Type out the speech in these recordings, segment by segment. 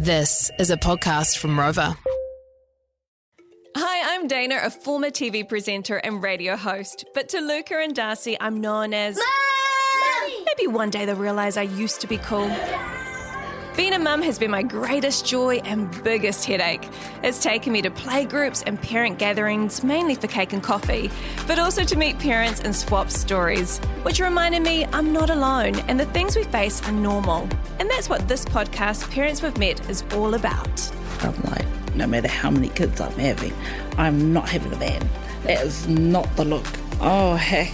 This is a podcast from Rover. Hi, I'm Dayna, a former TV presenter and radio host. But to Luca and Darcy, I'm known as... Mommy! Maybe one day they'll realise I used to be cool. Being a mum has been my greatest joy and biggest headache. It's taken me to playgroups and parent gatherings, mainly for cake and coffee, but also to meet parents and swap stories, which reminded me I'm not alone and the things we face are normal. And that's what this podcast, Parents We've Met, is all about. I'm like, no matter how many kids I'm having, I'm not having a van. That is not the look. Oh, heck.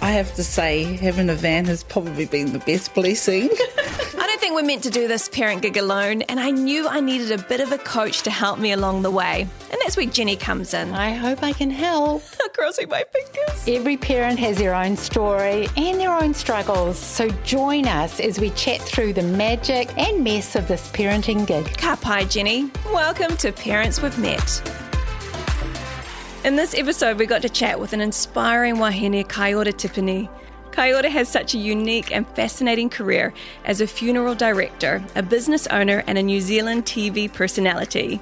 I have to say, having a van has probably been the best blessing. I don't think we're meant to do this parent gig alone, and I knew I needed a bit of a coach to help me along the way. And that's where Jenny comes in. I hope I can help. Crossing my fingers. Every parent has their own story and their own struggles, so join us as we chat through the magic and mess of this parenting gig. Ka pai, Jenny. Welcome to Parents We've Met. In this episode, we got to chat with an inspiring wahine, Kaiora Tipene. Kaiora has such a unique and fascinating career as a funeral director, a business owner, and a New Zealand TV personality.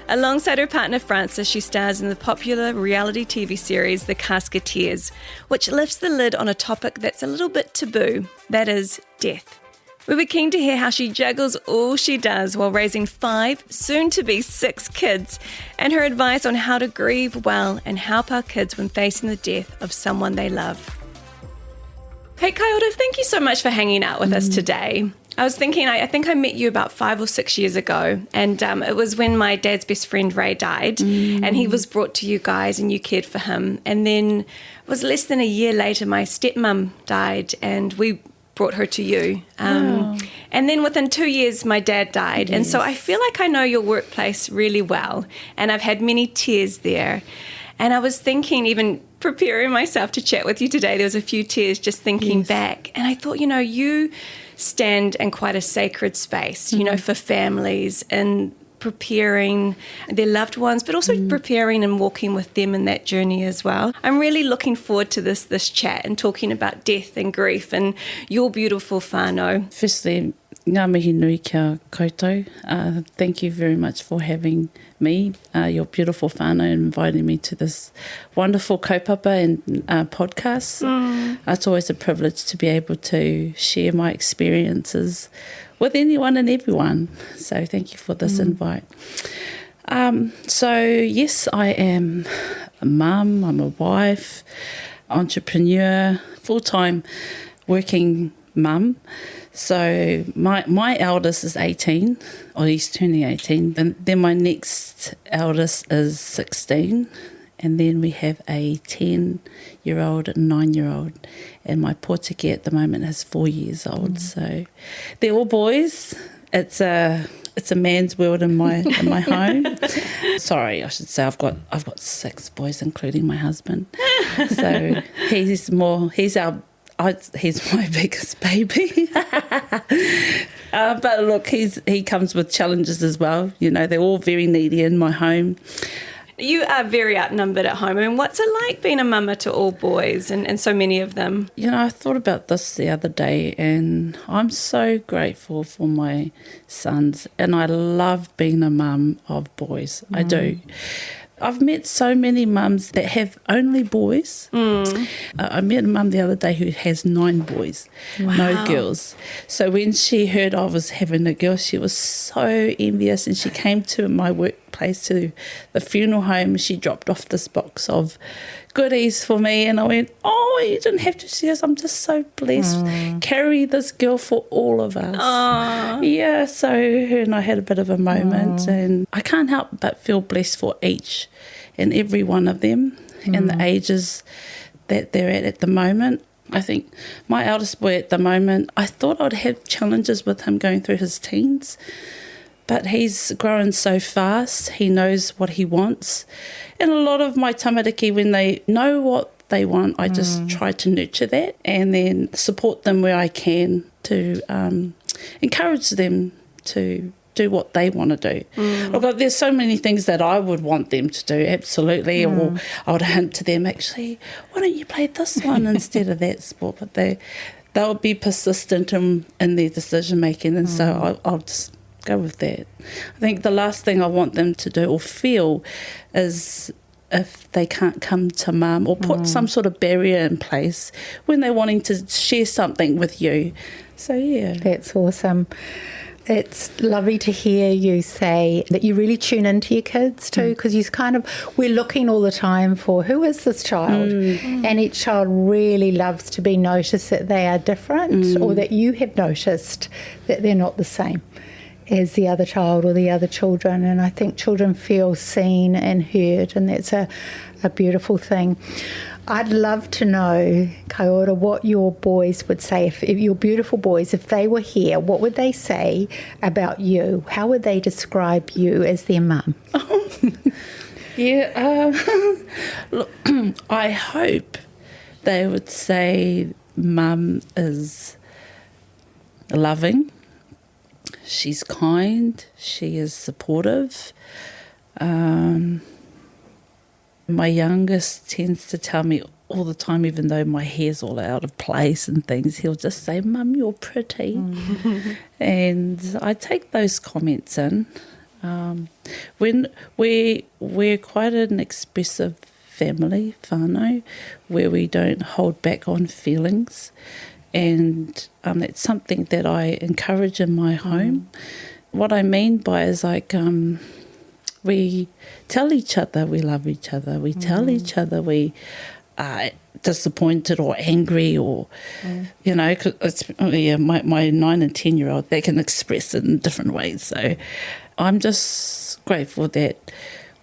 Alongside her partner Francis, she stars in the popular reality TV series The Casketeers, which lifts the lid on a topic that's a little bit taboo, that is, death. We were keen to hear how she juggles all she does while raising 5, soon-to-be 6 kids, and her advice on how to grieve well and help our kids when facing the death of someone they love. Hey, Kaiora, thank you so much for hanging out with us today. I was thinking, I think I met you about 5 or 6 years ago, and it was when my dad's best friend Ray died, and he was brought to you guys and you cared for him. And then it was less than a year later, my stepmom died, and we brought her to you. And then within 2 years, my dad died. Yes. And so I feel like I know your workplace really well, and I've had many tears there. And I was thinking, even preparing myself to chat with you today, there was a few tears just thinking back. And I thought, you stand in quite a sacred space, for families and preparing their loved ones, but also preparing and walking with them in that journey as well. I'm really looking forward to this chat and talking about death and grief and your beautiful whānau. Firstly, ngā mihi nui kia koutou. Thank you very much for having me, your beautiful whānau, and inviting me to this wonderful kaupapa and podcast. It's always a privilege to be able to share my experiences with anyone and everyone. So thank you for this invite. So yes, I am a mum, I'm a wife, entrepreneur, full-time working mum. So my eldest is 18, or he's turning 18. And then my next eldest is 16. And then we have a 10-year-old and 9-year-old. And my pōtiki at the moment is 4 years old. So they're all boys. It's a man's world in my home. Sorry, I should say I've got 6 boys, including my husband. So he's my biggest baby. But look, he comes with challenges as well. They're all very needy in my home. You are very outnumbered at home. I mean, what's it like being a mama to all boys and so many of them? I thought about this the other day, and I'm so grateful for my sons, and I love being a mum of boys. I do. I've met so many mums that have only boys. I met a mum the other day who has 9 boys, no girls. So when she heard I was having a girl, she was so envious, and she came to my workplace, to the funeral home. She dropped off this box of goodies for me, and I went, oh, you didn't have to. She goes, I'm just so blessed. Carry this girl for all of us. Yeah, so her and I had a bit of a moment, and I can't help but feel blessed for each and every one of them and the ages that they're at the moment. I think my eldest boy at the moment, I thought I'd have challenges with him going through his teens, but he's grown so fast. He knows what he wants. And a lot of my tamariki, when they know what they want, I just try to nurture that and then support them where I can to encourage them to do what they want to do. Look, there's so many things that I would want them to do, absolutely, or I would hint to them, actually, why don't you play this one instead of that sport? But they'll be persistent in their decision making, and so I'll just go with that. I think the last thing I want them to do or feel is if they can't come to mum or put some sort of barrier in place when they're wanting to share something with you. So, yeah. That's awesome. It's lovely to hear you say that you really tune into your kids too, because we're looking all the time for who is this child, and each child really loves to be noticed that they are different or that you have noticed that they're not the same as the other child or the other children. And I think children feel seen and heard, and that's a beautiful thing. I'd love to know, Kaiora, what your boys would say, if your beautiful boys, if they were here, what would they say about you? How would they describe you as their mum? Look, I hope they would say mum is loving, she's kind, she is supportive. My youngest tends to tell me all the time, even though my hair's all out of place and things, he'll just say, Mum, you're pretty. And I take those comments in. When we're quite an expressive family, whānau, where we don't hold back on feelings. And it's something that I encourage in my home. What I mean by is like... we tell each other we love each other. We tell each other we are disappointed or angry or, you know, cause it's, my 9 and 10-year-old, they can express it in different ways. So I'm just grateful that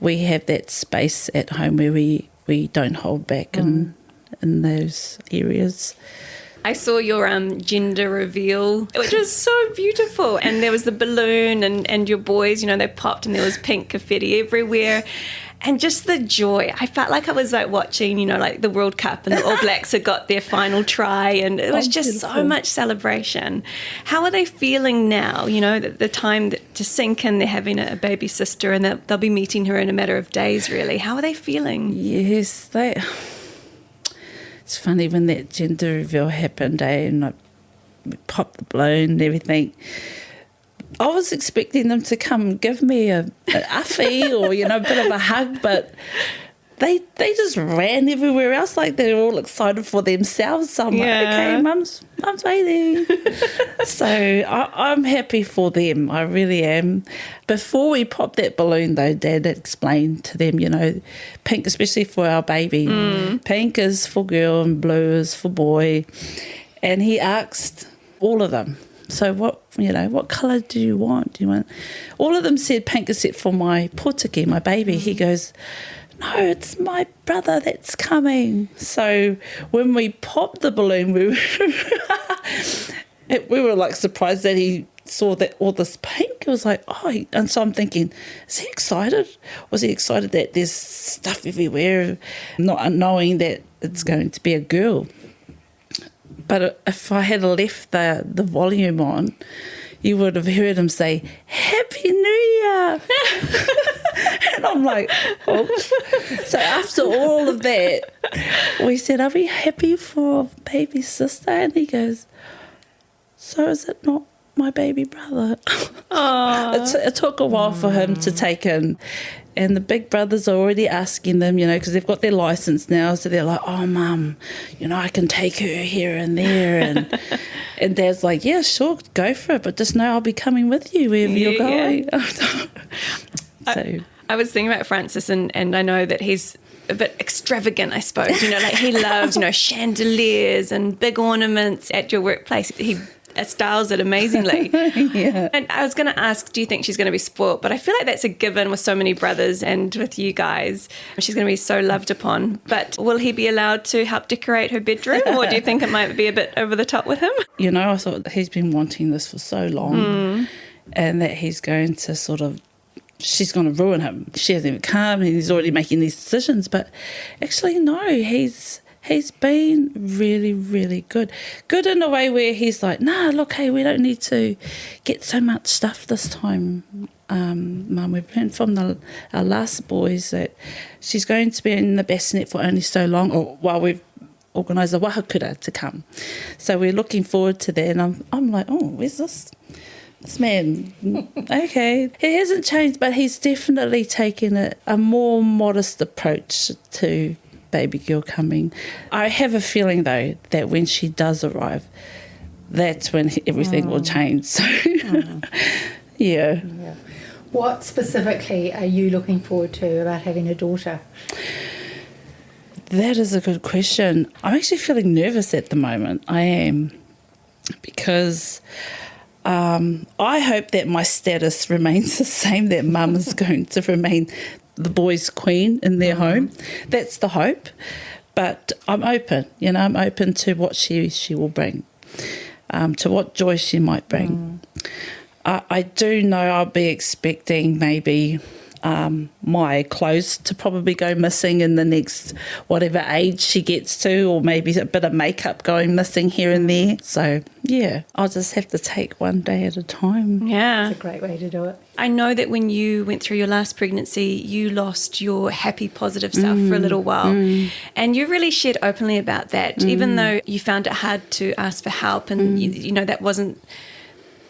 we have that space at home where we don't hold back in those areas. I saw your gender reveal, which was so beautiful. And there was the balloon and your boys, you know, they popped and there was pink confetti everywhere. And just the joy. I felt like I was like watching, you know, like the World Cup and the All Blacks had got their final try and it was just beautiful. So much celebration. How are they feeling now? You know, the time to sink in, they're having a baby sister and they'll be meeting her in a matter of days, really. How are they feeling? Yes, it's funny when that gender reveal happened, and I popped the balloon and everything. I was expecting them to come give me a uffie or, you know, a bit of a hug, but they just ran everywhere else like they were all excited for themselves. So I'm like, okay, mum's waiting. So I'm happy for them. I really am. Before we popped that balloon, though, Dad explained to them, you know, pink, especially for our baby, pink is for girl and blue is for boy. And he asked all of them, so what colour do you want? All of them said pink except for my potiki, my baby. He goes, no, it's my brother that's coming. So when we popped the balloon, we were like surprised that he saw that all this pink. It was like, and so I'm thinking, is he excited? Was he excited that there's stuff everywhere, not knowing that it's going to be a girl? But if I had left the volume on, you would have heard him say, Happy New Year. And I'm like, oops. So after all of that, we said, are we happy for baby sister? And he goes, so is it not my baby brother? It took a while for him to take in. And the big brothers are already asking them, you know, because they've got their license now. So they're like, oh, Mum, you know, I can take her here and there. And Dad's like, yeah, sure, go for it. But just know I'll be coming with you wherever you're going. I was thinking about Francis and I know that he's a bit extravagant, I suppose. You know, like he loves, you know, chandeliers and big ornaments at your workplace. He styles it amazingly. And I was going to ask, do you think she's going to be spoilt? But I feel like that's a given with so many brothers and with you guys. She's going to be so loved upon. But will he be allowed to help decorate her bedroom, or do you think it might be a bit over the top with him? You know, I thought he's been wanting this for so long and that he's going to she's going to ruin him. She hasn't even come and he's already making these decisions. But actually, no, he's been really, really good. Good in a way where he's like, nah, look, hey, we don't need to get so much stuff this time, Mum. We've learned from our last boys that she's going to be in the bassinet for only so long, or while we've organised a wahakura to come. So we're looking forward to that. And I'm like, oh, where's this this man, okay. He hasn't changed, but he's definitely taken a more modest approach to baby girl coming. I have a feeling, though, that when she does arrive, that's when everything will change. So, yeah. What specifically are you looking forward to about having a daughter? That is a good question. I'm actually feeling nervous at the moment. I am, because I hope that my status remains the same, that mum is going to remain the boys' queen in their home. That's the hope. But I'm open, I'm open to what she will bring, to what joy she might bring. I do know I'll be expecting maybe my clothes to probably go missing in the next whatever age she gets to, or maybe a bit of makeup going missing here and there. So, yeah, I'll just have to take one day at a time. Yeah. That's a great way to do it. I know that when you went through your last pregnancy, you lost your happy, positive self for a little while. And you really shared openly about that, even though you found it hard to ask for help, and you know that wasn't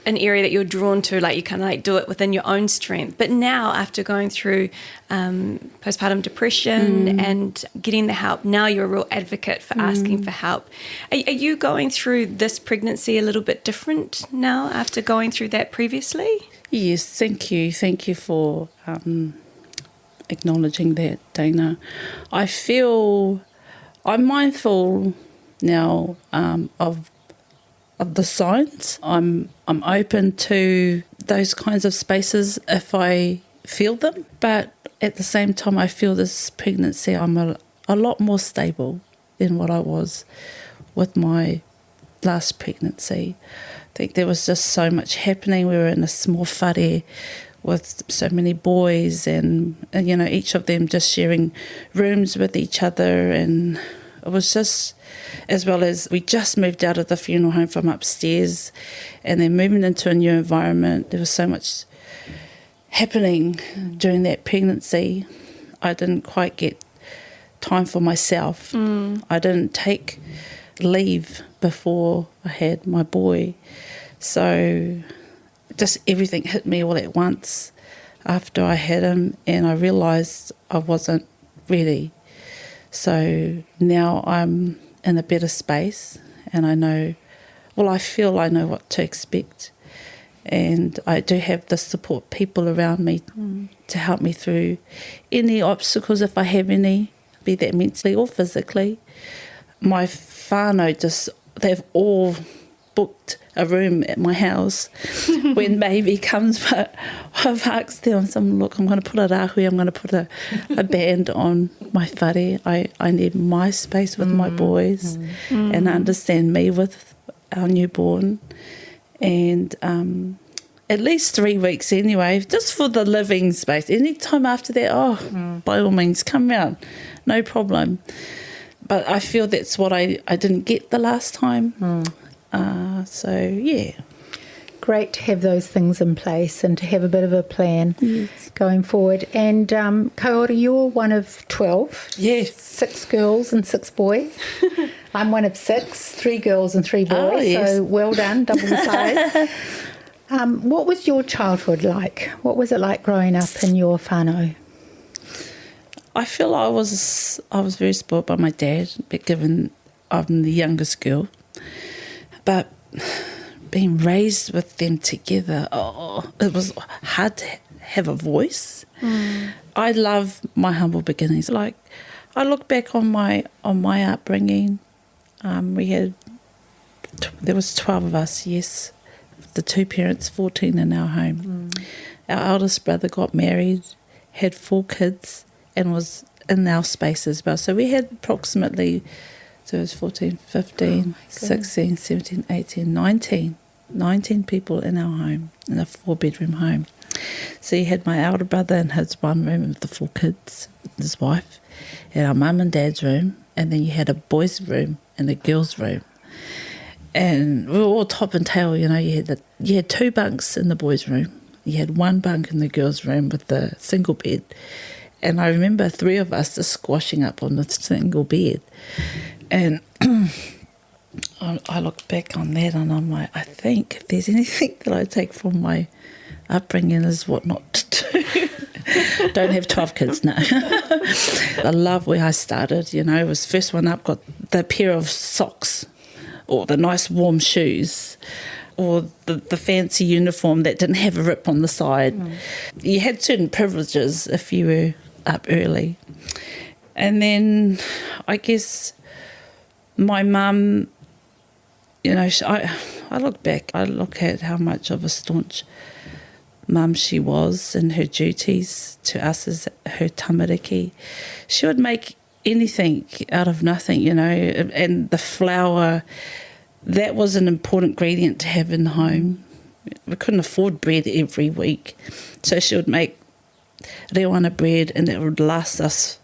an area that you're drawn to, like you kind of like do it within your own strength. But now, after going through postpartum depression and getting the help, now you're a real advocate for asking for help. Are you going through this pregnancy a little bit different now after going through that previously? Yes, thank you. Thank you for acknowledging that, Dayna. I'm mindful now of the signs. I'm open to those kinds of spaces if I feel them. But at the same time, I feel this pregnancy, I'm a lot more stable than what I was with my last pregnancy. I think there was just so much happening. We were in a small whare with so many boys, and each of them just sharing rooms with each other, and it was just, as well as we just moved out of the funeral home from upstairs and then moving into a new environment. There was so much happening during that pregnancy. I didn't quite get time for myself. I didn't take leave before I had my boy. So just everything hit me all at once after I had him, and I realised I wasn't ready. So now I'm in a better space, and I feel I know what to expect. And I do have the support people around me to help me through any obstacles, if I have any, be that mentally or physically. My whānau they've all booked a room at my house when baby comes, but I've asked them, look, I'm going to put a rahui, I'm going to put a band on my whare. I need my space with my boys and understand me with our newborn. And at least 3 weeks anyway, just for the living space. Any time after that, by all means, come round, no problem. But I feel that's what I didn't get the last time. So, yeah. Great to have those things in place and to have a bit of a plan going forward. And Kaiora, you're one of 12. Yes. 6 girls and 6 boys. I'm one of 6, 3 girls and 3 boys. Oh, yes. So well done, double the size. What was your childhood like? What was it like growing up in your whānau? I feel I was very spoiled by my dad, but given I'm the youngest girl. But being raised with them together, it was hard to have a voice. I love my humble beginnings. Like, I look back on my upbringing. There was 12 of us, yes, the 2 parents, 14 in our home. Our eldest brother got married, had 4 kids, and was in our space as well. So we had approximately, so it was 14, 15, 16, 17, 18, 19 people in our home, in a 4-bedroom home. So you had my elder brother in his one room with the 4 kids, with his wife, and our mum and dad's room, and then you had a boys' room and a girls' room. And we were all top and tail, you had 2 bunks in the boys' room. You had 1 bunk in the girls' room with the single bed. And I remember 3 of us just squashing up on the single bed. And I look back on that and I'm like, I think if there's anything that I take from my upbringing is what not to do. Don't have 12 kids, no. I love where I started, you know, was first one up, got the pair of socks or the nice warm shoes or the fancy uniform that didn't have a rip on the side. You had certain privileges if you were up early. And then I guess my mum, you know, I look back, I look at how much of a staunch mum she was in her duties to us as her tamariki. She would make anything out of nothing, you know, and the flour, that was an important ingredient to have in the home. We couldn't afford bread every week, so she would make rewana bread and that would last us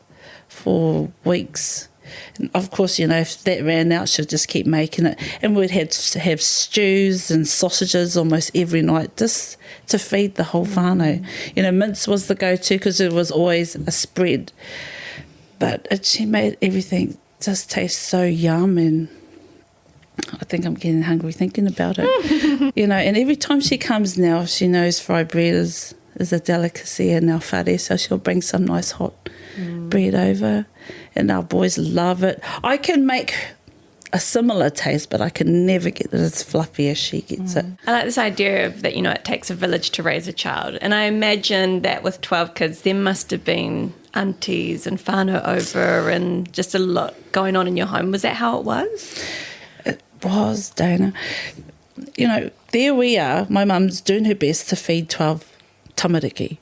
for weeks. And of course, you know, if that ran out, she'd just keep making it. And we'd have stews and sausages almost every night just to feed the whole whānau. You know, mince was the go-to because it was always a spread. But she made everything just taste so yum, and I think I'm getting hungry thinking about it. You know, and every time she comes now, she knows fried bread is a delicacy in our whare, so she'll bring some nice hot bread over, and our boys love it. I can make a similar taste, but I can never get it as fluffy as she gets it. I like this idea of that, you know, it takes a village to raise a child. And I imagine that with 12 kids, there must have been aunties and whānau over and just a lot going on in your home. Was that how it was? It was, Dana. You know, there we are. My mum's doing her best to feed 12 tamariki.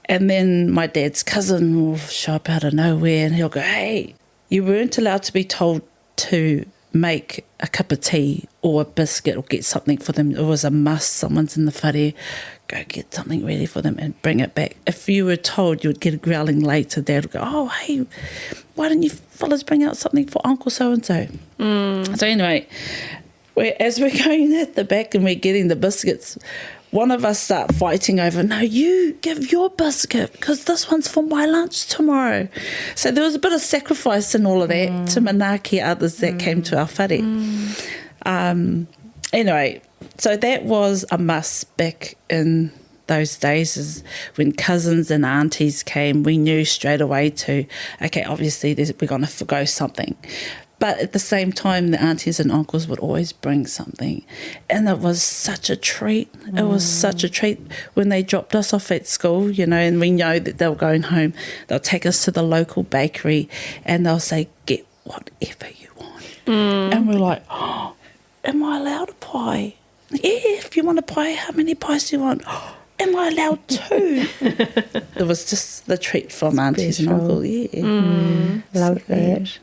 And then my dad's cousin will show up out of nowhere and he'll go, hey, you weren't allowed to be told to make a cup of tea or a biscuit or get something for them. It was a must. Someone's in the whare, go get something ready for them and bring it back. If you were told, you would get a growling later. Dad would go, oh, hey, why didn't you fellas bring out something for Uncle so-and-so? So anyway, as we're going at the back and we're getting the biscuits, one of us start fighting over, no, you give your biscuit because this one's for my lunch tomorrow. So there was a bit of sacrifice in all of that to manaaki others that came to our whare. Anyway, so that was a must back in those days, is when cousins and aunties came, we knew straight away okay, obviously we're going to forgo something. But at the same time, the aunties and uncles would always bring something. And it was such a treat. It was such a treat when they dropped us off at school, you know, and we know that they were going home. They'll take us to the local bakery and they'll say, get whatever you want. And we're like, oh, am I allowed a pie? Yeah, if you want a pie, how many pies do you want? Oh, am I allowed 2? It was just the treat from aunties and uncles. Yeah. Love that.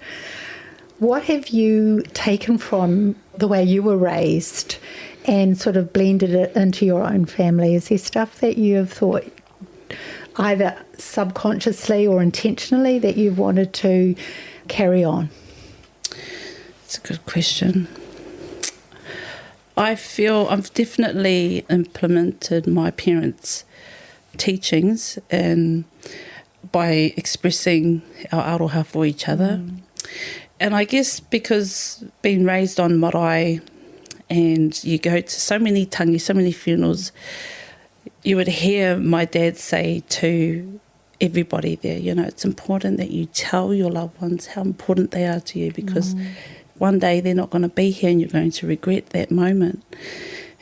What have you taken from the way you were raised and sort of blended it into your own family? Is there stuff that you have thought either subconsciously or intentionally that you've wanted to carry on? It's a good question. I feel I've definitely implemented my parents' teachings and by expressing our aroha for each other. And I guess because being raised on marae and you go to so many tangi, so many funerals, you would hear my dad say to everybody there, you know, it's important that you tell your loved ones how important they are to you because one day they're not going to be here and you're going to regret that moment.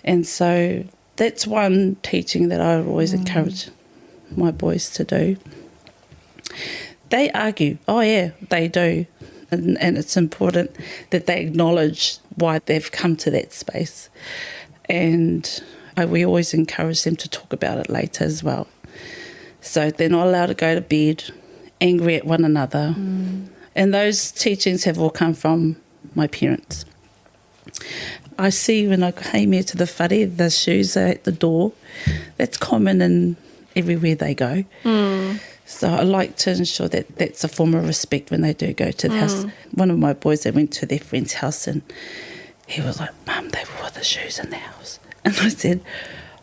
And so that's one teaching that I would always encourage my boys to do. They argue. Oh, yeah, they do. And it's important that they acknowledge why they've come to that space. And we always encourage them to talk about it later as well. So they're not allowed to go to bed angry at one another. And those teachings have all come from my parents. I see when I came here to the whare, the shoes are at the door. That's common in everywhere they go. So I like to ensure that that's a form of respect when they do go to the house. One of my boys, they went to their friend's house and he was like, Mum, they wore the shoes in the house. And I said,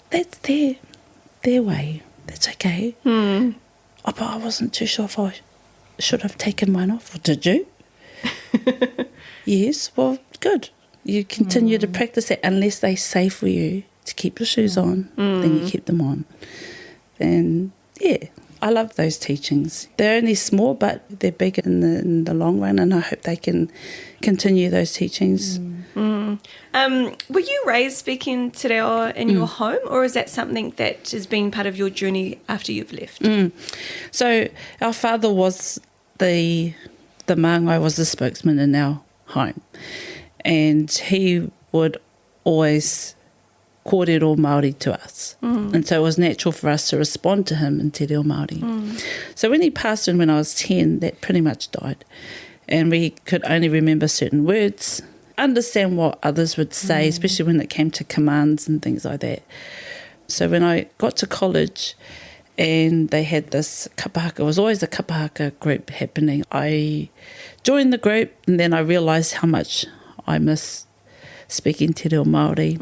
that's their way. That's okay. Oh, but I wasn't too sure if I should have taken mine off. Well, did you? Yes, well, good. You continue to practice that unless they say for you to keep your shoes on, then you keep them on. And yeah, I love those teachings. They're only small, but they're big in the long run, and I hope they can continue those teachings. Were you raised speaking te reo in your home, or is that something that has been part of your journey after you've left? So our father was the māngai was the spokesman in our home, and he would always kōrero Māori to us. And so it was natural for us to respond to him in te reo Māori. So when he passed on when I was 10, that pretty much died. And we could only remember certain words, understand what others would say, especially when it came to commands and things like that. So when I got to college and they had this kapahaka, it was always a kapahaka group happening. I joined the group, and then I realised how much I miss speaking te reo Māori.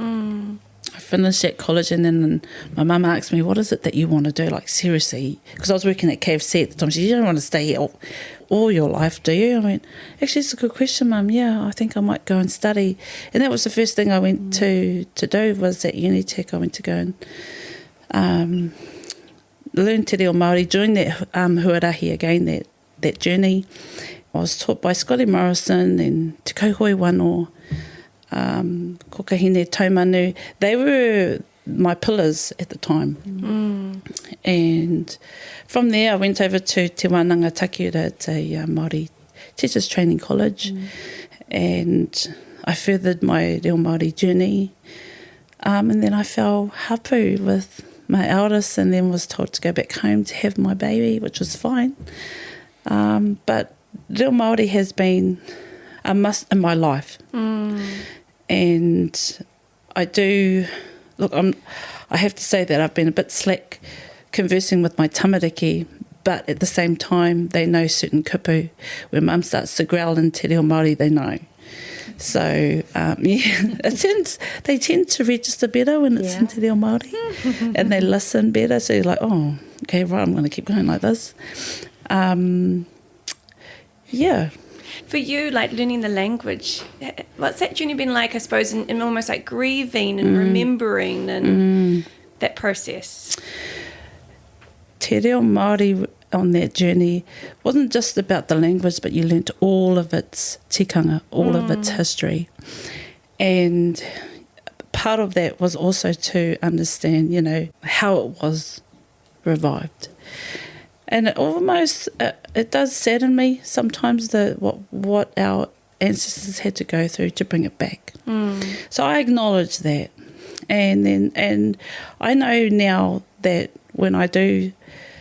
I finished at college, and then my mum asked me, what is it that you want to do? Like, seriously? Because I was working at KFC at the time. She said, you don't want to stay here all your life, do you? I went, actually, it's a good question, Mum. Yeah, I think I might go and study. And that was the first thing I went to do, was at Unitec. I went to go and learn te reo Māori, join that huarahi again, that journey. I was taught by Scotty Morrison and Te Kauhoi Wano, Kokahine Taumanu. They were my pillars at the time. And from there I went over to Te Wānanga Takiura. It's a Māori teachers training college, and I furthered my reo Māori journey, and then I fell hapu with my eldest, and then was told to go back home to have my baby, which was fine. But reo Māori has been a must in my life. And I do, look, I have to say that I've been a bit slack conversing with my tamariki, but at the same time, they know certain kupu. When Mum starts to growl in te reo Māori, they know. So, they tend to register better when it's in te reo Māori, and they listen better. So you're like, oh, okay, right, I'm going to keep going like this. For you, like learning the language, what's that journey been like, I suppose, in almost like grieving and remembering and that process? Te reo Māori on that journey wasn't just about the language, but you learnt all of its tikanga, all of its history. And part of that was also to understand, how it was revived. And it does sadden me sometimes what our ancestors had to go through to bring it back. So I acknowledge that, and I know now that when I do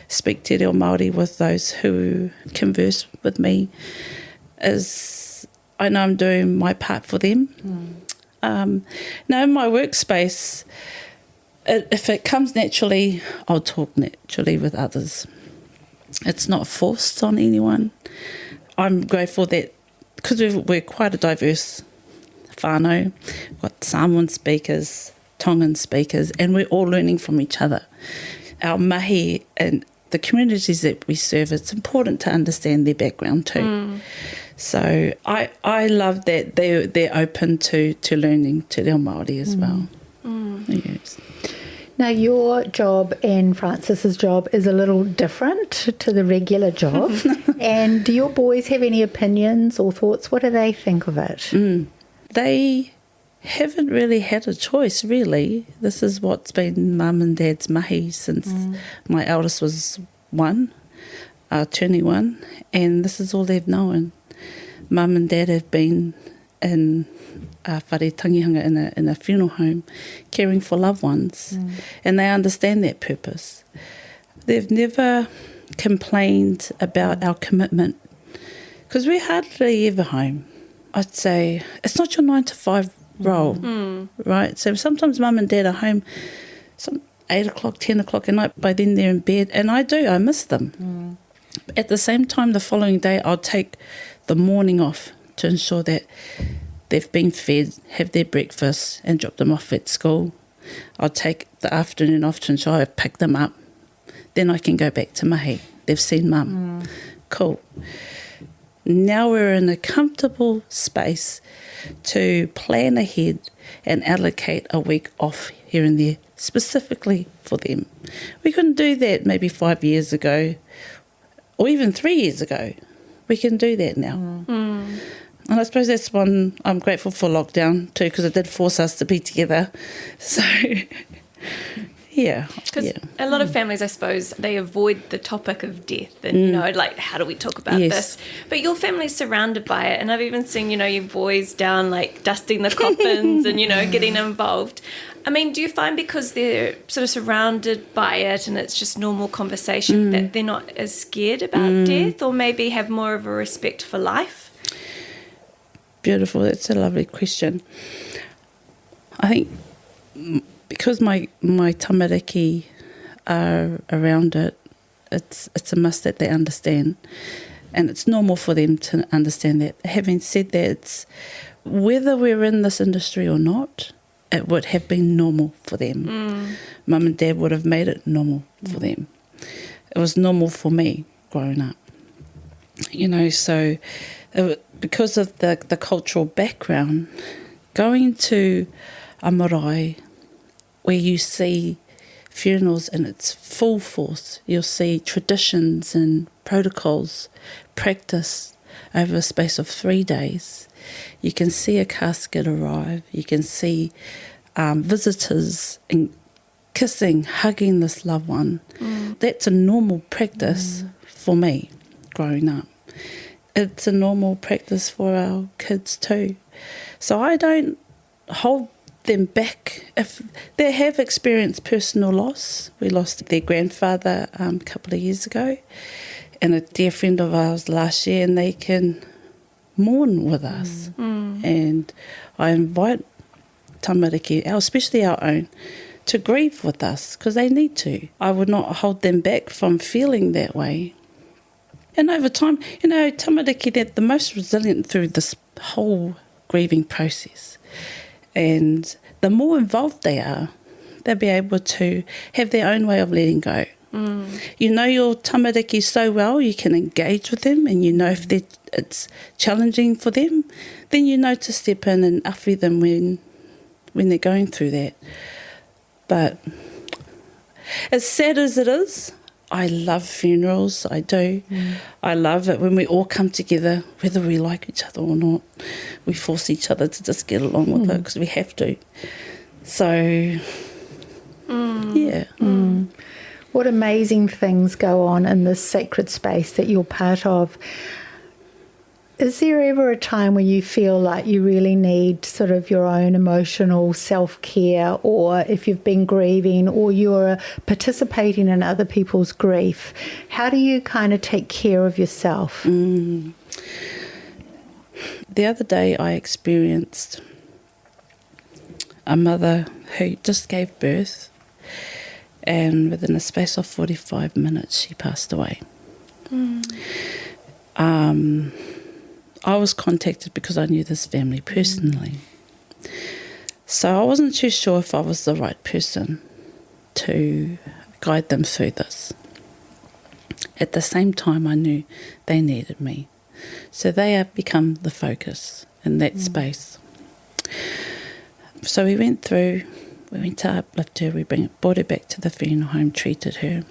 speak te reo Māori with those who converse with me, I know I'm doing my part for them. Now in my workspace, if it comes naturally, I'll talk naturally with others. It's not forced on anyone. I'm grateful that, because we're quite a diverse whānau, we've got Samoan speakers, Tongan speakers, and we're all learning from each other. Our mahi and the communities that we serve, it's important to understand their background too. So I love that they're open to learning te reo Māori as well. Yes. Now, your job and Francis's job is a little different to the regular job. And do your boys have any opinions or thoughts? What do they think of it? They haven't really had a choice, really. This is what's been Mum and Dad's mahi since my eldest was turning one, and this is all they've known. Mum and Dad have been in whare tangihanga in a funeral home, caring for loved ones, and they understand that purpose. They've never complained about our commitment, because we're hardly ever home. I'd say it's not your 9 to 5 role, right? So sometimes Mum and Dad are home 8 o'clock, 10 o'clock at night. By then they're in bed, and I miss them. At the same time, the following day I'll take the morning off to ensure that they've been fed, have their breakfast, and drop them off at school. I'll take the afternoon off to ensure I've picked them up. Then I can go back to mahi. They've seen Mum. Cool. Now we're in a comfortable space to plan ahead and allocate a week off here and there, specifically for them. We couldn't do that maybe 5 years ago, or even 3 years ago. We can do that now. And I suppose that's one I'm grateful for lockdown too, because it did force us to be together. So, yeah. Because a lot of families, I suppose, they avoid the topic of death and, you know, like, how do we talk about this? But your family's surrounded by it. And I've even seen, you know, your boys down, like, dusting the coffins and, you know, getting involved. I mean, do you find because they're sort of surrounded by it and it's just normal conversation that they're not as scared about death, or maybe have more of a respect for life? Beautiful. That's a lovely question. I think because my tamariki are around it, it's a must that they understand, and it's normal for them to understand that. Having said that, it's, whether we're in this industry or not, it would have been normal for them. Mum and Dad would have made it normal for them. It was normal for me growing up. You know, so because of the cultural background, going to a marae where you see funerals in its full force, you'll see traditions and protocols practiced over a space of 3 days. You can see a casket arrive, you can see visitors and kissing, hugging this loved one. That's a normal practice for me growing up. It's a normal practice for our kids too. So I don't hold them back. If they have experienced personal loss, we lost their grandfather a couple of years ago, and a dear friend of ours last year, and they can mourn with us. And I invite tamariki, especially our own, to grieve with us, because they need to. I would not hold them back from feeling that way. And over time, you know, tamariki, they're the most resilient through this whole grieving process. And the more involved they are, they'll be able to have their own way of letting go. You know your tamariki so well, you can engage with them, and you know if it's challenging for them, then you know to step in and awhi them when they're going through that. But as sad as it is, I love funerals, I do. I love it when we all come together, whether we like each other or not. We force each other to just get along with it because we have to. So, yeah. What amazing things go on in this sacred space that you're part of. Is there ever a time when you feel like you really need sort of your own emotional self-care, or if you've been grieving or you're participating in other people's grief, how do you kind of take care of yourself? The other day I experienced a mother who just gave birth, and within a space of 45 minutes she passed away. I was contacted because I knew this family personally. So I wasn't too sure if I was the right person to guide them through this. At the same time, I knew they needed me. So they have become the focus in that space. So we went to uplift her, we brought her back to the whānau home, treated her.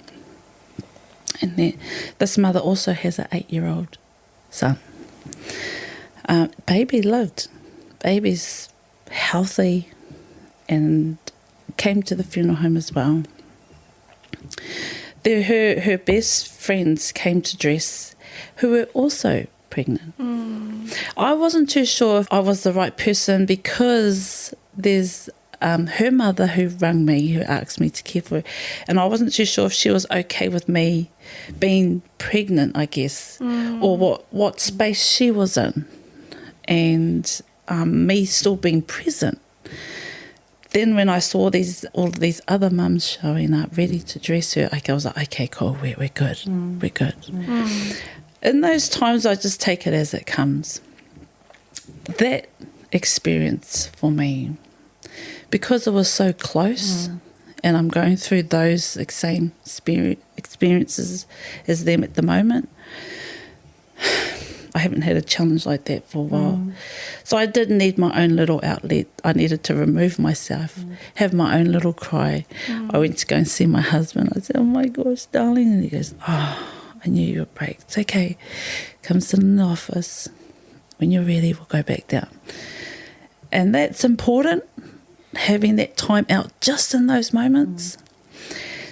And this mother also has an 8-year-old son. Baby lived. Baby's healthy and came to the funeral home as well. Her best friends came to dress, who were also pregnant. I wasn't too sure if I was the right person, because there's her mother who rang me, who asked me to care for her, and I wasn't too sure if she was okay with me being pregnant, I guess, or what space she was in, and me still being present. Then when I saw all these other mums showing up ready to dress her, I was like, okay, cool, we're good, we're good. In those times, I just take it as it comes. That experience for me, because it was so close, and I'm going through those same experiences as them at the moment, I haven't had a challenge like that for a while. So I did need my own little outlet. I needed to remove myself, have my own little cry. I went to go and see my husband. I said, oh my gosh, darling. And he goes, oh, I knew you would break. It's okay. Come sit in the office. When you're ready, we'll go back down. And that's important, having that time out just in those moments.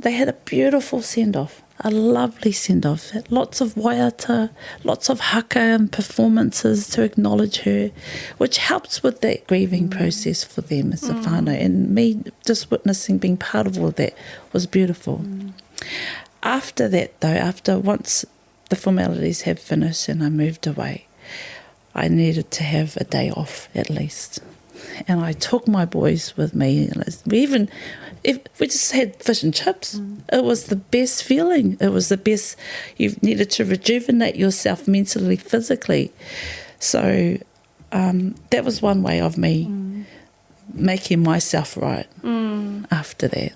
They had a beautiful send-off, a lovely send-off. Lots of waiata, lots of haka and performances to acknowledge her, which helps with that grieving process for them as a whānau. And me just witnessing, being part of all of that was beautiful. After that, though, once the formalities had finished and I moved away, I needed to have a day off at least. And I took my boys with me. We just had fish and chips. It was the best feeling. It was the best. You needed to rejuvenate yourself mentally, physically. So that was one way of me making myself right after that.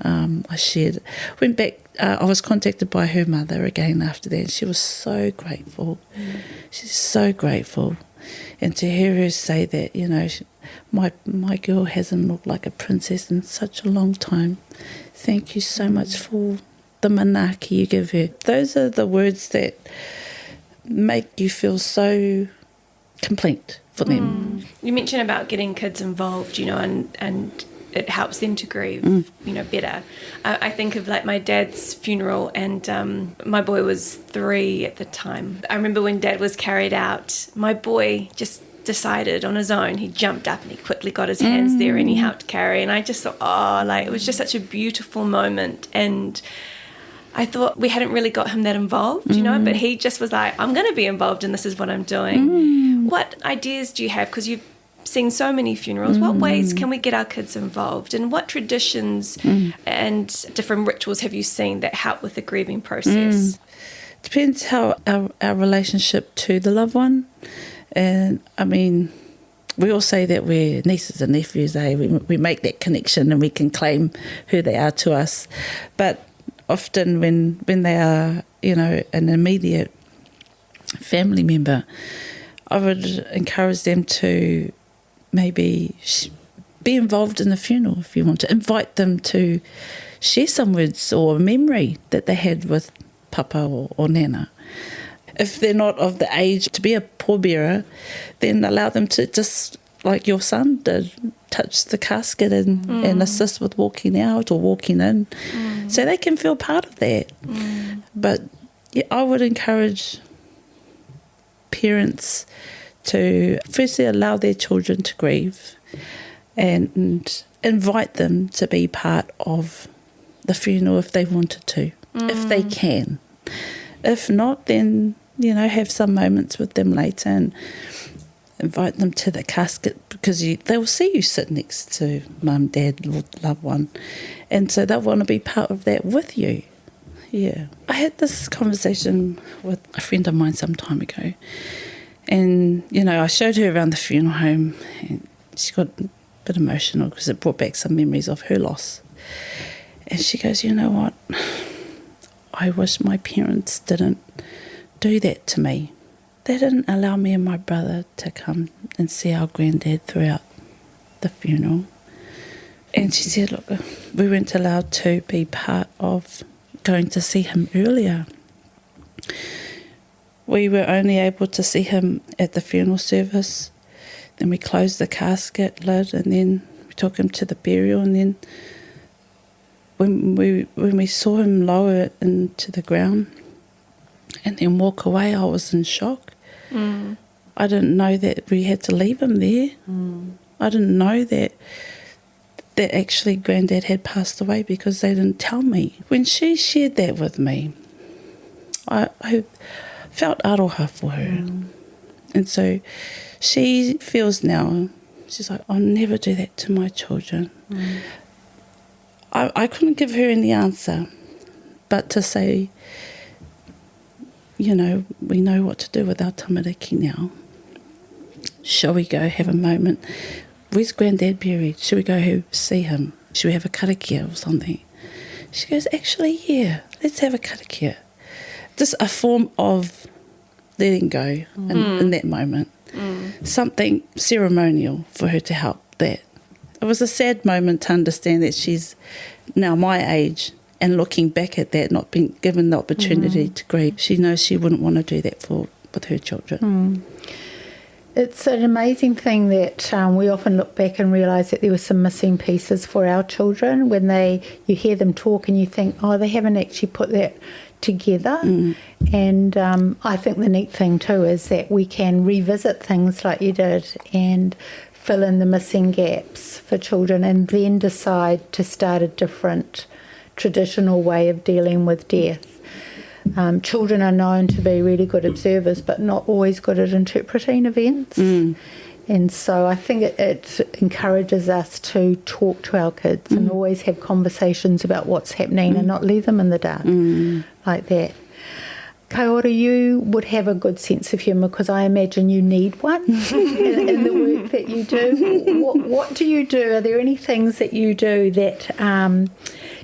I went back. I was contacted by her mother again after that. She was so grateful. She's so grateful. And to hear her say that, you know, my girl hasn't looked like a princess in such a long time. Thank you so much for the manaaki you give her. Those are the words that make you feel so complete for them. You mentioned about getting kids involved, you know, and it helps them to grieve, you know, better. I think of like my dad's funeral, and my boy was 3 at the time. I remember when Dad was carried out, my boy just decided on his own. He jumped up and he quickly got his hands there and he helped carry. And I just thought, it was just such a beautiful moment. And I thought we hadn't really got him that involved, you know, but he just was like, I'm going to be involved and this is what I'm doing. What ideas do you have? Because you've seen so many funerals. What ways can we get our kids involved? And what traditions and different rituals have you seen that help with the grieving process? Depends how our relationship to the loved one. And, I mean, we all say that we're nieces and nephews, eh? We make that connection and we can claim who they are to us. But often when they are, you know, an immediate family member, I would encourage them to maybe be involved in the funeral if you want to. Invite them to share some words or memory that they had with papa or nana. If they're not of the age to be a pōbearer, then allow them to, just like your son did, touch the casket and assist with walking out or walking in, so they can feel part of that. But yeah, I would encourage parents to firstly allow their children to grieve and invite them to be part of the funeral if they wanted to, if they can. If not, then, you know, have some moments with them later and invite them to the casket, because they will see you sit next to mum, dad, loved one, and so they'll want to be part of that with you. Yeah. I had this conversation with a friend of mine some time ago, and, you know, I showed her around the funeral home and she got a bit emotional because it brought back some memories of her loss. And she goes, you know what, I wish my parents didn't do that to me. They didn't allow me and my brother to come and see our granddad throughout the funeral. And she said, look, we weren't allowed to be part of going to see him earlier. We were only able to see him at the funeral service. Then we closed the casket lid, and then we took him to the burial. And then when we saw him lower into the ground and then walk away, I was in shock. I didn't know that we had to leave him there. I didn't know that actually Granddad had passed away because they didn't tell me. When she shared that with me, I felt aroha for her. And so she feels now, she's like, I'll never do that to my children. I couldn't give her any answer, but to say, you know, we know what to do with our tamariki now. Shall we go have a moment? Where's Granddad buried? Should we go see him? Should we have a karakia or something? She goes, actually, yeah, let's have a karakia. Just a form of letting go in that moment. Something ceremonial for her to help that. It was a sad moment to understand that she's now my age, and looking back at that, not being given the opportunity to grieve. She knows she wouldn't want to do that with her children. It's an amazing thing that we often look back and realise that there were some missing pieces for our children when you hear them talk and you think, oh, they haven't actually put that together. And I think the neat thing too is that we can revisit things like you did and fill in the missing gaps for children and then decide to start a different traditional way of dealing with death. Children are known to be really good observers but not always good at interpreting events. And so I think it encourages us to talk to our kids and always have conversations about what's happening and not leave them in the dark like that. Kaiora, you would have a good sense of humour because I imagine you need one in the work that you do. What do you do? Are there any things that you do that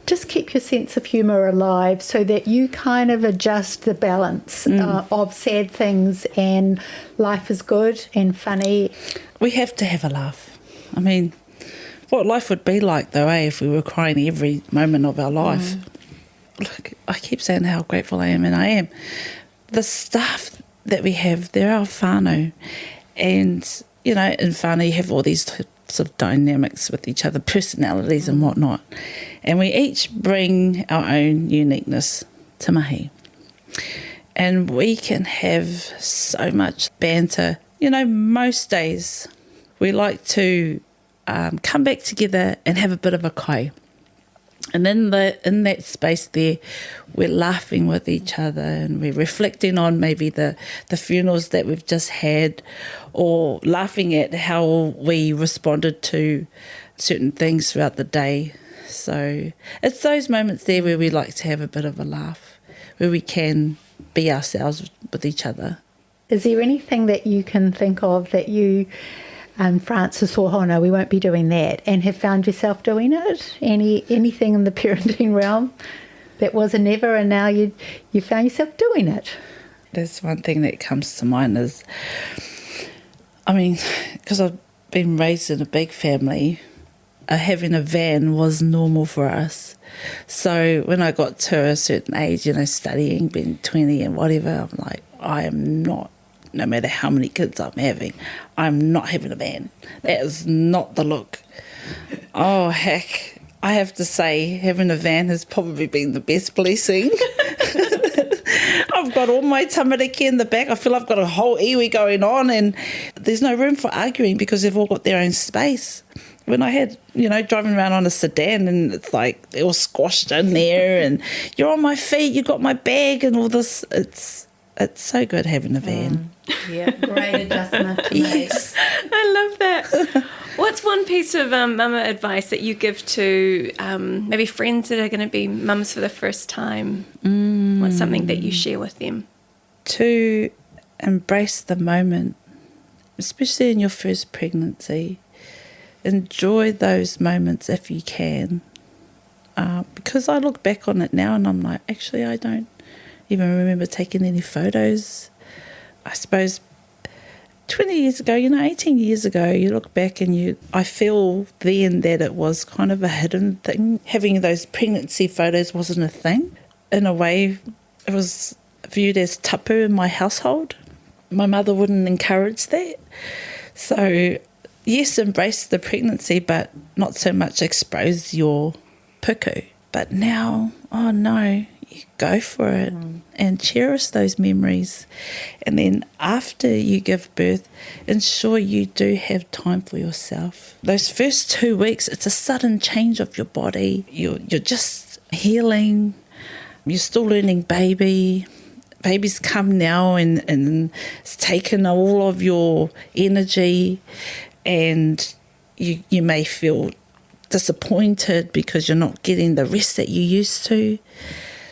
just keep your sense of humour alive so that you kind of adjust the balance of sad things and life is good and funny? We have to have a laugh. I mean, what life would be like though, if we were crying every moment of our life. Look, I keep saying how grateful I am, and I am. The staff that we have, they're our whānau. And, you know, in whānau you have all these types of dynamics with each other, personalities and whatnot. And we each bring our own uniqueness to mahi. And we can have so much banter. You know, most days we like to come back together and have a bit of a kai. And in that space there, we're laughing with each other and we're reflecting on maybe the funerals that we've just had, or laughing at how we responded to certain things throughout the day. So it's those moments there where we like to have a bit of a laugh, where we can be ourselves with each other. Is there anything that you can think of that you... Francis or oh no, we won't be doing that, and have found yourself doing it? Anything in the parenting realm that was a never and now you found yourself doing it? There's one thing that comes to mind is, I mean, because I've been raised in a big family, having a van was normal for us. So when I got to a certain age, you know, studying, being 20 and whatever, I'm like, I am not, no matter how many kids I'm having, I'm not having a van. That is not the look. Oh, heck. I have to say, having a van has probably been the best blessing. I've got all my tamariki in the back. I feel I've got a whole iwi going on, and there's no room for arguing because they've all got their own space. When I had, you know, driving around on a sedan and it's like they're all squashed in there and you're on my feet, you got my bag and all this, it's so good having a van. Yeah, great adjustment to make. Yes. I love that. What's one piece of mama advice that you give to maybe friends that are going to be mums for the first time? What's something that you share with them? To embrace the moment, especially in your first pregnancy. Enjoy those moments if you can. Because I look back on it now and I'm like, actually, I don't even remember taking any photos. I suppose 20 years ago, 18 years ago, you look back and I feel then that it was kind of a hidden thing. Having those pregnancy photos wasn't a thing. In a way, it was viewed as taboo in my household. My mother wouldn't encourage that. So, yes, embrace the pregnancy, but not so much expose your puku. But now, oh no, you go for it and cherish those memories. And then after you give birth, ensure you do have time for yourself. Those first 2 weeks, it's a sudden change of your body. You're just healing. You're still learning baby. Babies come now and it's taken all of your energy, and you may feel disappointed because you're not getting the rest that you used to.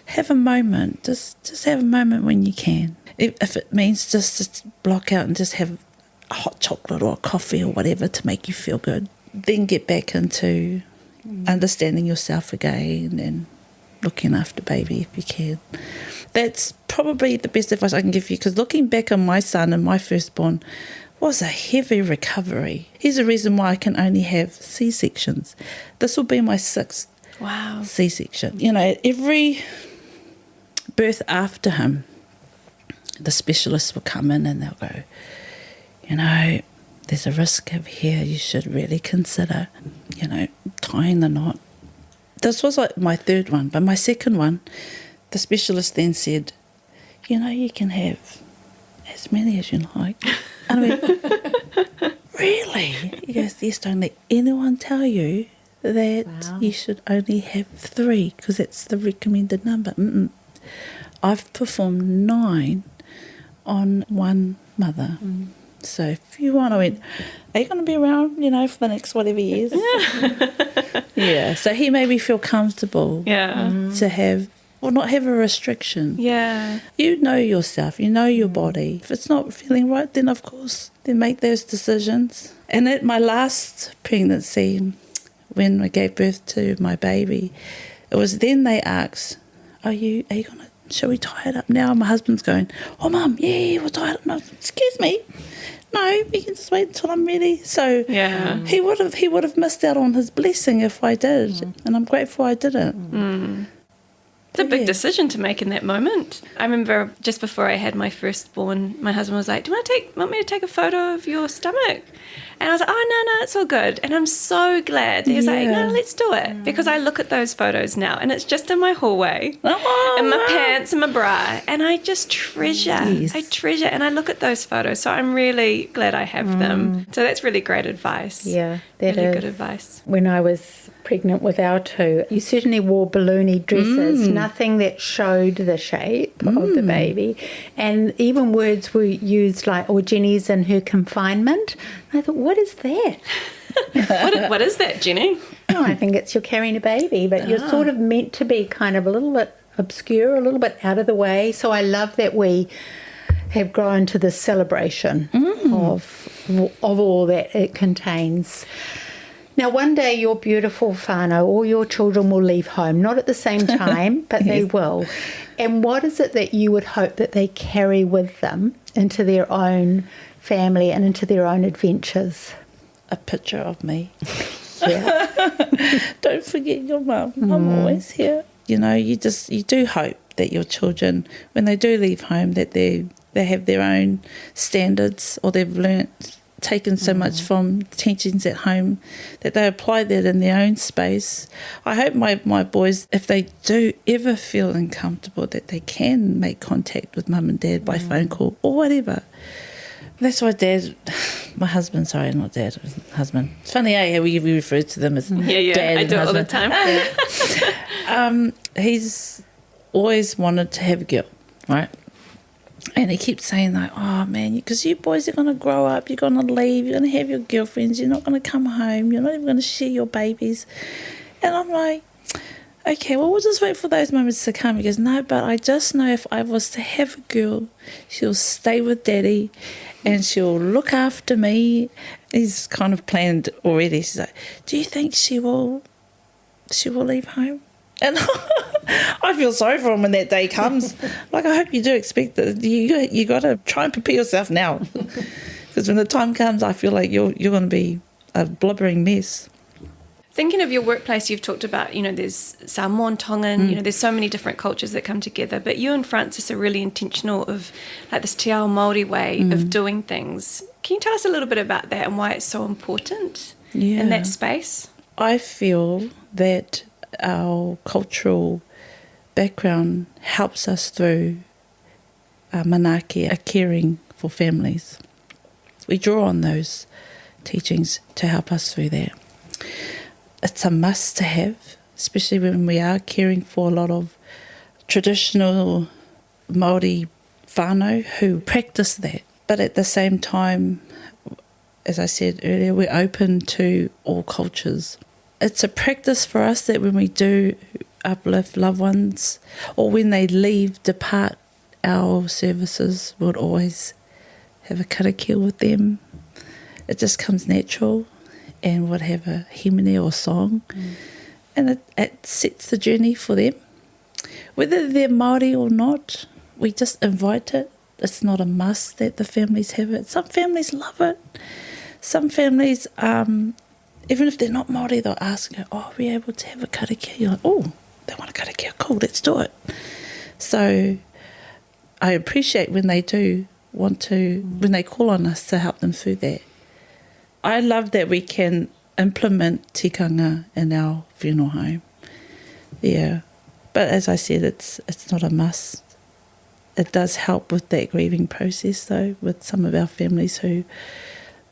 Have a moment. Just have a moment when you can. If it means just to block out and just have a hot chocolate or a coffee or whatever to make you feel good. Then get back into understanding yourself again and looking after baby if you can. That's probably the best advice I can give you, because looking back on my son and my firstborn was a heavy recovery. Here's the reason why I can only have C-sections. This will be my 6th Wow. C-section. You know, every birth after him, the specialists will come in and they'll go, you know, there's a risk over here, you should really consider, you know, tying the knot. This was like my 3rd one, but my 2nd one, the specialist then said, you know, you can have as many as you like. And I went, really? He goes, yes, don't let anyone tell you that you should only have 3, because that's the recommended number. I've performed 9 on one mother. So if you want, I went, are you going to be around, you know, for the next whatever years? Yeah. So he made me feel comfortable to have, or not have a restriction. Yeah. You know yourself, you know your body. If it's not feeling right, then of course, then make those decisions. And at my last pregnancy, when I gave birth to my baby, it was then they asked, are you going to, shall we tie it up now? My husband's going, oh, Mum, yeah, we'll tie it up. No, excuse me. No, we can just wait until I'm ready. So he would have missed out on his blessing if I did, and I'm grateful I didn't. It's a big decision to make in that moment. I remember just before I had my firstborn, my husband was like, do you want me to take a photo of your stomach? And I was like, oh, no, it's all good. And I'm so glad that he was like, no, let's do it. Because I look at those photos now and it's just in my hallway, in my pants and my bra. And I just treasure. Yes. I treasure. And I look at those photos. So I'm really glad I have them. So that's really great advice. Yeah, that really is good advice. When I was pregnant with our 2, you certainly wore balloony dresses, nothing that showed the shape of the baby. And even words were used like, oh, Jenny's in her confinement. And I thought, what is that? What is that, Jenny? No, I think it's you're carrying a baby, but you're sort of meant to be kind of a little bit obscure, a little bit out of the way. So I love that we have grown to this celebration of all that it contains. Now, one day your beautiful whānau, all your children will leave home, not at the same time, but they will. And what is it that you would hope that they carry with them into their own family and into their own adventures? A picture of me. Yeah. Don't forget your mum. I'm always here. You know, you do hope that your children, when they do leave home, that they have their own standards, or they've taken so much from teachings at home that they apply that in their own space. I hope my boys, if they do ever feel uncomfortable, that they can make contact with mum and dad by phone call or whatever. That's why my husband, sorry, not dad, husband. It's funny, how we refer to them as dad I and do it all the husband. time. He's always wanted to have a girl, right? And he keeps saying like, oh man, because you boys are going to grow up, you're going to leave, you're going to have your girlfriends, you're not going to come home, you're not even going to share your babies. And I'm like, okay, well, we'll just wait for those moments to come. He goes, no, but I just know if I was to have a girl, she'll stay with daddy and she'll look after me. He's kind of planned already. She's like, do you think she will leave home? And I feel sorry for him when that day comes. Like, I hope you do expect that. You got to try and prepare yourself now, because when the time comes, I feel like you're going to be a blubbering mess. Thinking of your workplace, you've talked about, there's Samoan, Tongan, there's so many different cultures that come together. But you and Francis are really intentional of like this te ao Māori way of doing things. Can you tell us a little bit about that and why it's so important in that space? I feel that our cultural background helps us through manaaki, a caring for families. We draw on those teachings to help us through that. It's a must to have, especially when we are caring for a lot of traditional Māori whānau who practice that. But at the same time, as I said earlier, we're open to all cultures. It's a practice for us that when we do uplift loved ones, or when they depart our services, we'll always have a karakia with them. It just comes natural, and we'll have a himene or song, and it sets the journey for them. Whether they're Māori or not, we just invite it. It's not a must that the families have it. Some families love it. Some families, even if they're not Māori, they'll ask, are we able to have a karakia? You're like, oh, they want a karakia, cool, let's do it. So I appreciate when they do want to, when they call on us to help them through that. I love that we can implement tikanga in our funeral home. Yeah. But as I said, it's not a must. It does help with that grieving process, though, with some of our families who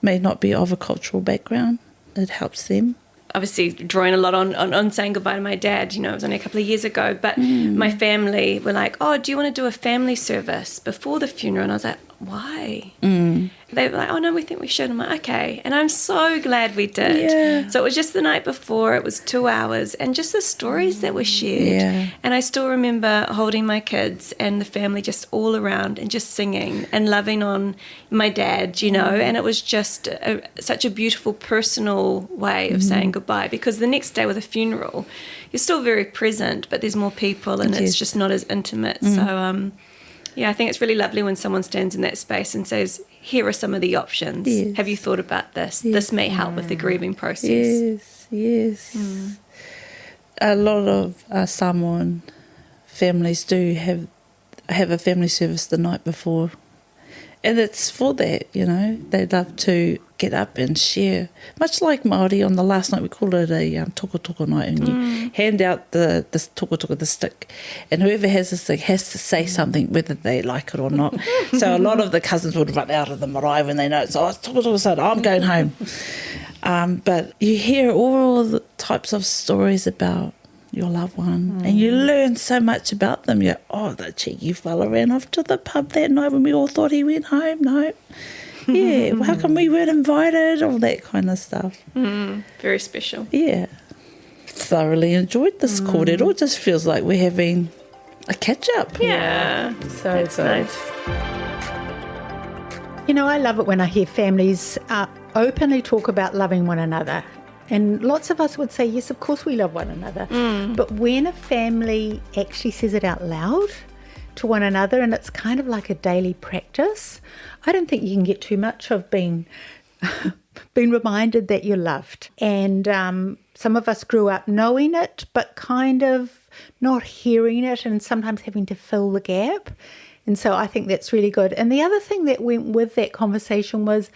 may not be of a cultural background. It helps them. Obviously drawing a lot on saying goodbye to my dad, it was only a couple of years ago, but my family were like, oh, do you want to do a family service before the funeral? And I was like, why? They were like, oh no, we think we should. I'm like, okay. And I'm so glad we did. Yeah. So it was just the night before, it was 2 hours, and just the stories that were shared. Yeah. And I still remember holding my kids and the family just all around and just singing and loving on my dad, and it was just such a beautiful personal way of saying goodbye, because the next day with a funeral, you're still very present, but there's more people and it's just not as intimate. So, I think it's really lovely when someone stands in that space and says, here are some of the options. Yes. Have you thought about this? Yes. This may help with the grieving process. Yes. A lot of Samoan families do have a family service the night before. And it's for that, They love to get up and share. Much like Māori, on the last night we call it a toko night, and you hand out the toko, the stick, and whoever has the stick has to say something, whether they like it or not. So a lot of the cousins would run out of the marae when they know it's toko, so I'm going home. But you hear all the types of stories about your loved one, and you learn so much about them. You're, the cheeky fella ran off to the pub that night when we all thought he went home. No. Yeah, well, how come we weren't invited? All that kind of stuff. Very special. Yeah. Thoroughly enjoyed this kōrero. It just feels like we're having a catch-up. Yeah. So that's nice. I love it when I hear families openly talk about loving one another. And lots of us would say, yes, of course we love one another. But when a family actually says it out loud to one another, and it's kind of like a daily practice, I don't think you can get too much of being reminded that you're loved. And some of us grew up knowing it, but kind of not hearing it, and sometimes having to fill the gap. And so I think that's really good. And the other thing that went with that conversation was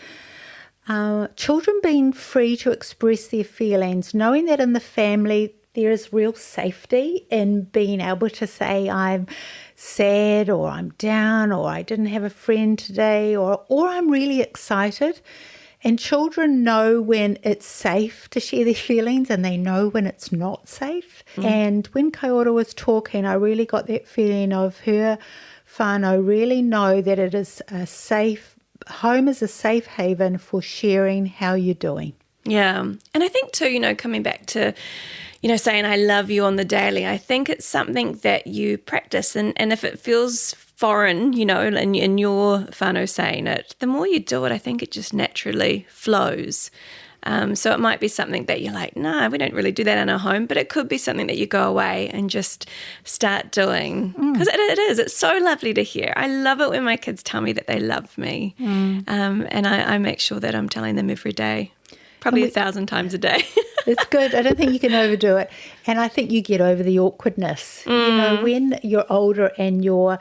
children being free to express their feelings, knowing that in the family there is real safety in being able to say, I'm sad, or I'm down, or I didn't have a friend today, or I'm really excited. And children know when it's safe to share their feelings, and they know when it's not safe. And when Kaiora was talking, I really got that feeling of her whānau really know that it is a safe, home is a safe haven for sharing how you're doing. Yeah. And I think too, coming back to, saying I love you on the daily, I think it's something that you practice. And if it feels foreign, in your whānau saying it, the more you do it, I think it just naturally flows. So it might be something that you're like, no, we don't really do that in our home, but it could be something that you go away and just start doing. Because it's so lovely to hear. I love it when my kids tell me that they love me. And I make sure that I'm telling them every day, probably 1,000 times a day. It's good. I don't think you can overdo it. And I think you get over the awkwardness. When you're older and you're,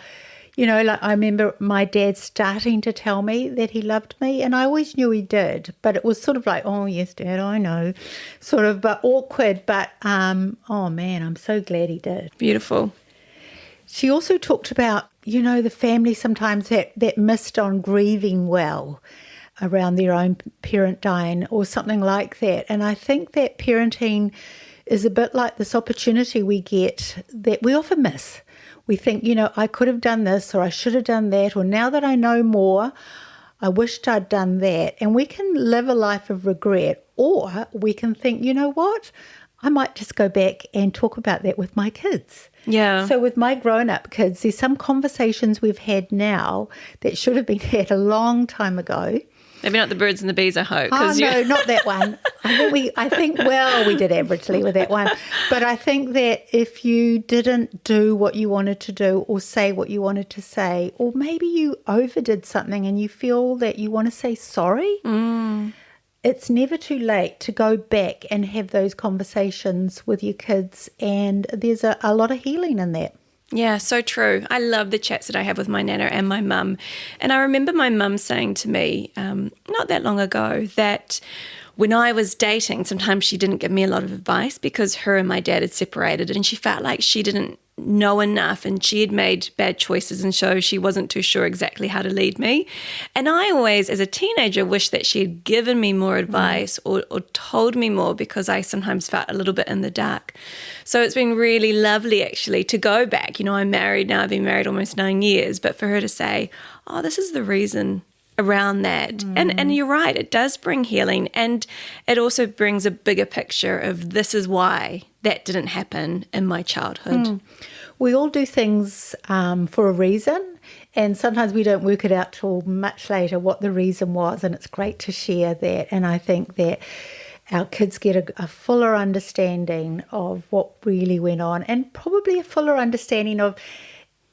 like I remember my dad starting to tell me that he loved me, and I always knew he did, but it was sort of like, oh, yes, Dad, I know, sort of, but awkward. But, oh, man, I'm so glad he did. Beautiful. She also talked about, the family sometimes that missed on grieving well around their own parent dying or something like that. And I think that parenting is a bit like this opportunity we get that we often miss. We think, I could have done this, or I should have done that, or now that I know more, I wished I'd done that. And we can live a life of regret, or we can think, you know what, I might just go back and talk about that with my kids. Yeah. So with my grown-up kids, there's some conversations we've had now that should have been had a long time ago. Maybe not the birds and the bees, I hope. Oh, no, not that one. I think we did averagely with that one. But I think that if you didn't do what you wanted to do or say what you wanted to say, or maybe you overdid something and you feel that you want to say sorry, it's never too late to go back and have those conversations with your kids. And there's a lot of healing in that. Yeah, so true. I love the chats that I have with my nana and my mum. And I remember my mum saying to me not that long ago that when I was dating, sometimes she didn't give me a lot of advice because her and my dad had separated and she felt like she didn't know enough and she had made bad choices and so she wasn't too sure exactly how to lead me. And I always, as a teenager, wished that she had given me more advice or told me more because I sometimes felt a little bit in the dark. So it's been really lovely actually to go back. You know, I'm married now, I've been married almost 9 years, but for her to say, oh, this is the reason around that. And you're right, it does bring healing and it also brings a bigger picture of this is why that didn't happen in my childhood. We all do things for a reason and sometimes we don't work it out till much later what the reason was, and it's great to share that. And I think that our kids get a fuller understanding of what really went on and probably a fuller understanding of,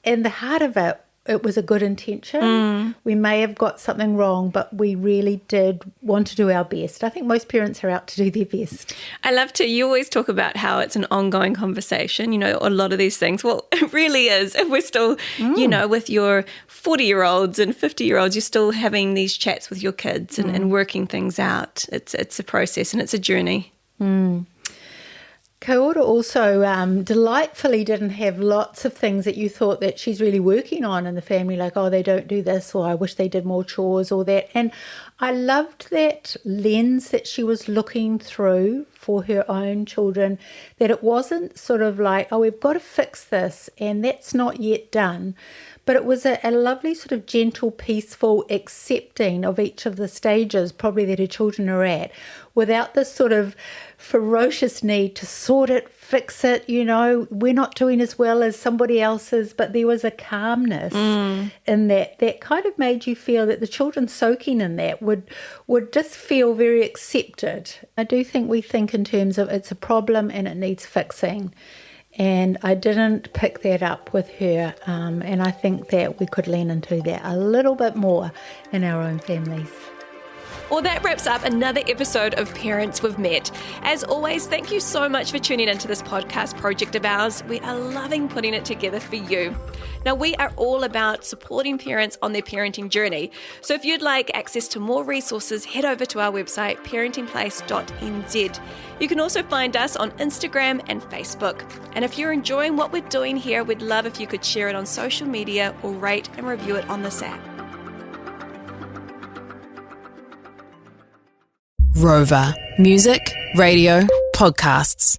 in the heart of it, it was a good intention. We may have got something wrong, but we really did want to do our best. I think most parents are out to do their best. I love to, you always talk about how it's an ongoing conversation, you know, a lot of these things. Well, it really is. If we're still, you know, with your 40-year-olds and 50-year-olds, you're still having these chats with your kids and working things out. It's a process and it's a journey. Kaiora also delightfully didn't have lots of things that you thought that she's really working on in the family, like, oh, they don't do this, or I wish they did more chores or that. And I loved that lens that she was looking through for her own children, that it wasn't sort of like, oh, we've got to fix this and that's not yet done. But it was a lovely sort of gentle, peaceful accepting of each of the stages probably that her children are at, without this sort of ferocious need to sort it, fix it, you know, we're not doing as well as somebody else is, but there was a calmness in that kind of made you feel that the children soaking in that would just feel very accepted. I do think we think in terms of it's a problem and it needs fixing. And I didn't pick that up with her, and I think that we could lean into that a little bit more in our own families. Well, that wraps up another episode of Parents We've Met. As always, thank you so much for tuning into this podcast project of ours. We are loving putting it together for you. Now, we are all about supporting parents on their parenting journey. So if you'd like access to more resources, head over to our website, parentingplace.nz. You can also find us on Instagram and Facebook. And if you're enjoying what we're doing here, we'd love if you could share it on social media or rate and review it on this app. Rover. Music, radio, podcasts.